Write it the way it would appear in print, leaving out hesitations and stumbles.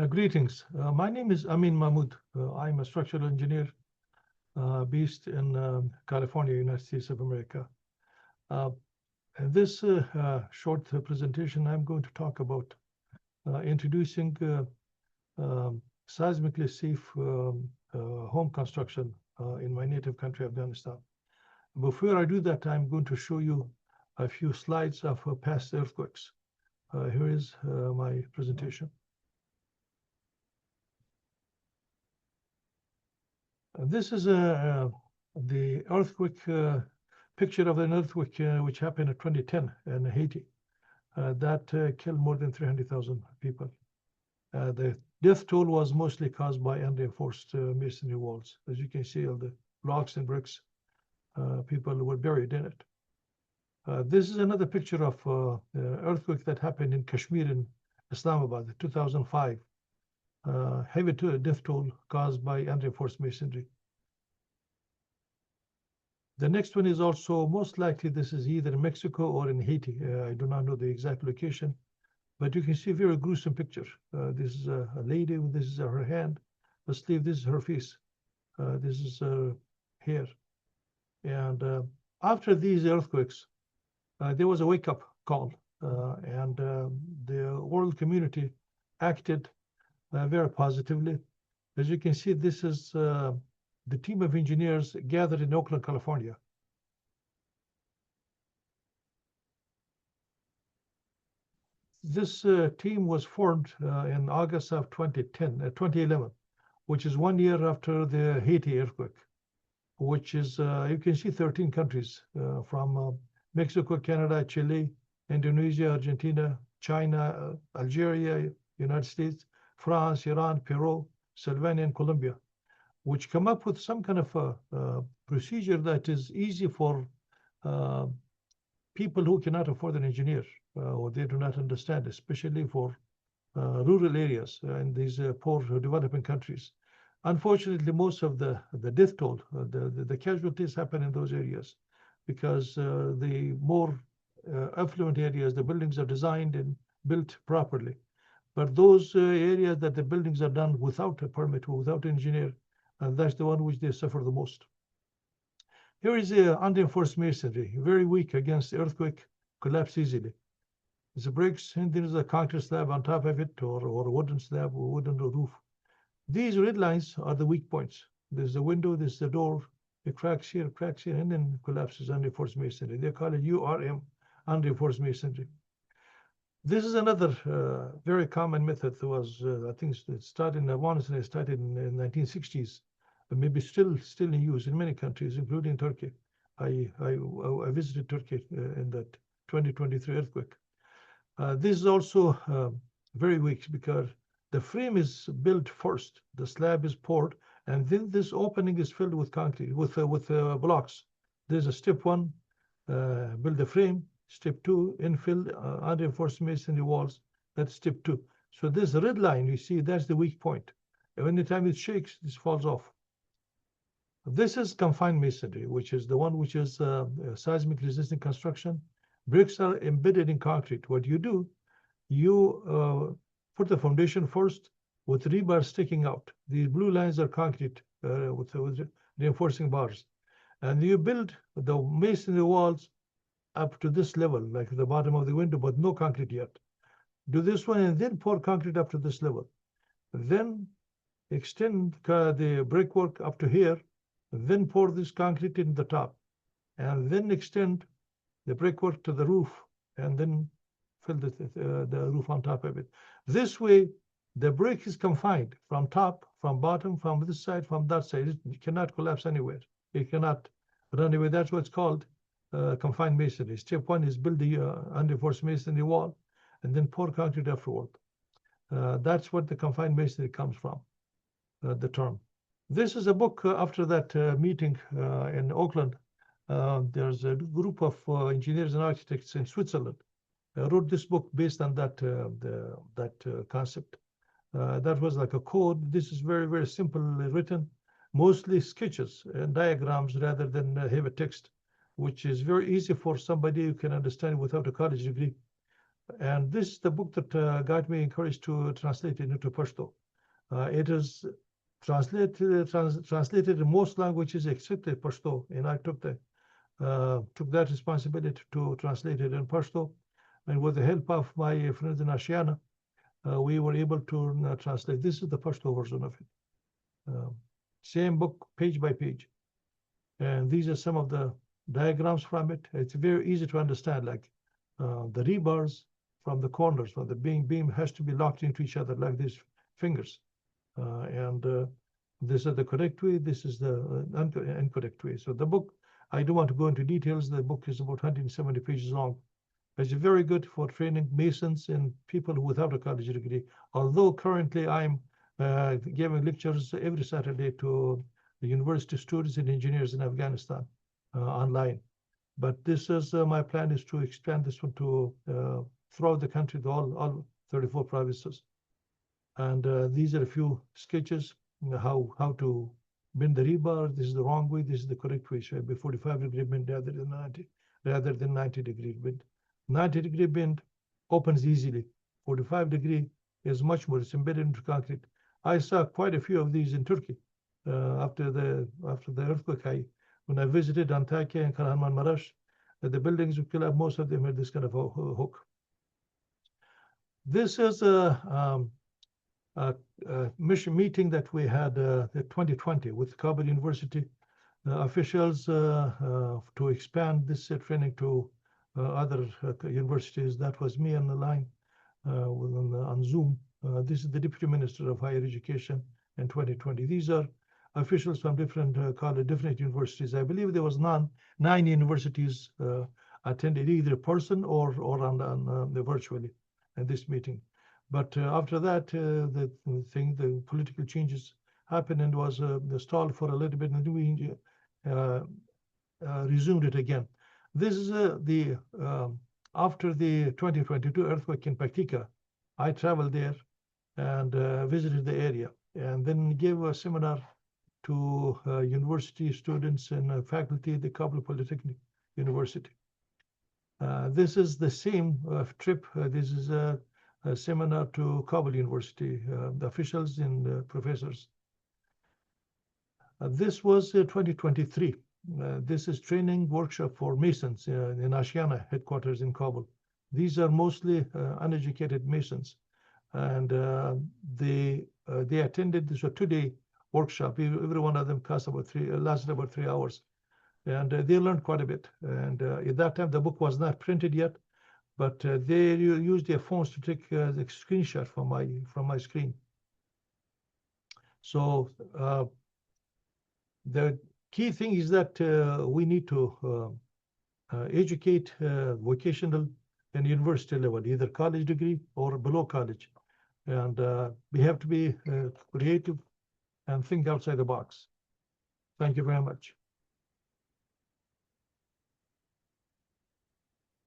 Greetings. My name is Amin Mahmood. I'm a structural engineer based in California, United States of America. In this short presentation, I'm going to talk about introducing seismically safe home construction in my native country, Afghanistan. Before I do that, I'm going to show you a few slides of past earthquakes. Here is my presentation. This is the earthquake picture of an earthquake which happened in 2010 in Haiti. That killed more than 300,000 people. The death toll was mostly caused by unreinforced masonry walls. As you can see, all the blocks and bricks, people were buried in it. This is another picture of earthquake that happened in Kashmir in Islamabad, 2005. Heavy death toll caused by unreinforced masonry. The next one is also most likely this is either in Mexico or in Haiti. I do not know the exact location, but you can see a very gruesome picture. This is a lady, this is her hand, the sleeve, this is her face, this is her hair. And after these earthquakes, there was a wake-up call, and the world community acted very positively. As you can see, this is the team of engineers gathered in Oakland, California. This team was formed in August of 2011, which is 1 year after the Haiti earthquake, which is, you can see 13 countries from Mexico, Canada, Chile, Indonesia, Argentina, China, Algeria, United States, France, Iran, Peru, Slovenia, and Colombia, which come up with some kind of a procedure that is easy for people who cannot afford an engineer or they do not understand, especially for rural areas in these poor developing countries. Unfortunately, most of the death toll, the casualties happen in those areas because the more affluent areas, the buildings are designed and built properly. But those areas that the buildings are done without a permit or without an engineer, that's the one which they suffer the most. Here is the unreinforced masonry, very weak against earthquake, collapse easily. It's a bricks, and there is a concrete slab on top of it, or a wooden slab or wooden roof. These red lines are the weak points. There's the window, there's the door, it cracks here, and then collapses unreinforced masonry. They call it URM, unreinforced masonry. This is another very common method. That was, I think it started in, I want to say it started in the 1960s, but maybe still in use in many countries, including Turkey. I visited Turkey in that 2023 earthquake. This is also very weak because the frame is built first, the slab is poured, and then this opening is filled with concrete, with blocks. There's a step one, build the frame. Step two, infill unreinforced masonry walls. That's step two. So this red line, you see, that's the weak point. And anytime it shakes, this falls off. This is confined masonry, which is the one which is seismic resistant construction. Bricks are embedded in concrete. What you do, you put the foundation first with rebar sticking out. These blue lines are concrete with reinforcing bars. And you build the masonry walls up to this level, like the bottom of the window, but no concrete yet. Do this one and then pour concrete up to this level. Then extend the brickwork up to here, then pour this concrete in the top, and then extend the brickwork to the roof, and then fill the roof on top of it. This way, the brick is confined from top, from bottom, from this side, from that side. It cannot collapse anywhere. It cannot run away. That's what's called confined masonry. Step one is build the unreinforced masonry wall, and then pour concrete afterward. That's what the confined masonry comes from, the term. This is a book after that meeting in Oakland. There's a group of engineers and architects in Switzerland wrote this book based on that concept. That was like a code. This is very, very simple written, mostly sketches and diagrams rather than heavy text, which is very easy for somebody who can understand without a college degree. And this is the book that got me encouraged to translate it into Pashto. It is translated in most languages except Pashto, and I took that responsibility to translate it in Pashto. And with the help of my friends in Ashiana, we were able to translate. This is the Pashto version of it. Same book, page by page. And these are some of the diagrams from it. It's very easy to understand, like the rebars from the corners, where the beam has to be locked into each other like these fingers. And this is the correct way, this is the incorrect way. So the book, I don't want to go into details. The book is about 170 pages long. It's very good for training masons and people without a college degree. Although currently I'm giving lectures every Saturday to the university students and engineers in Afghanistan online. But this is my plan is to expand this one to throughout the country, to all 34 provinces. And these are a few sketches, how to bend the rebar. This is the wrong way. This is the correct way. So it'll be 45-degree bend rather than 90-degree bend. 90-degree bend opens easily. 45-degree is much more. It's embedded into concrete. I saw quite a few of these in Turkey after the earthquake. When I visited Antakya and Kahramanmaraş, the buildings would collapse. Most of them had this kind of a hook. This is a mission meeting that we had in 2020 with Kabul University officials to expand this training to other universities. That was me on the line on Zoom. This is the Deputy Minister of Higher Education in 2020. These are officials from different different universities. I believe there was 9 universities attended either in person or on virtually at this meeting. But after that, the political changes happened and was stalled for a little bit, and then we resumed it again. This is after the 2022 earthquake in Paktika. I traveled there and visited the area, and then gave a seminar to university students and faculty at the Kabul Polytechnic University. This is the same trip. This is a seminar to Kabul University, the officials and professors. This was 2023. This is training workshop for Masons in Ashiana headquarters in Kabul. These are mostly uneducated Masons, and they attended this 2-day workshop. Every one of them lasted about 3 hours, and they learned quite a bit. And at that time, the book was not printed yet, but they used their phones to take the screenshot from my screen. So the key thing is that we need to educate vocational and university level, either college degree or below college. And we have to be creative and think outside the box. Thank you very much.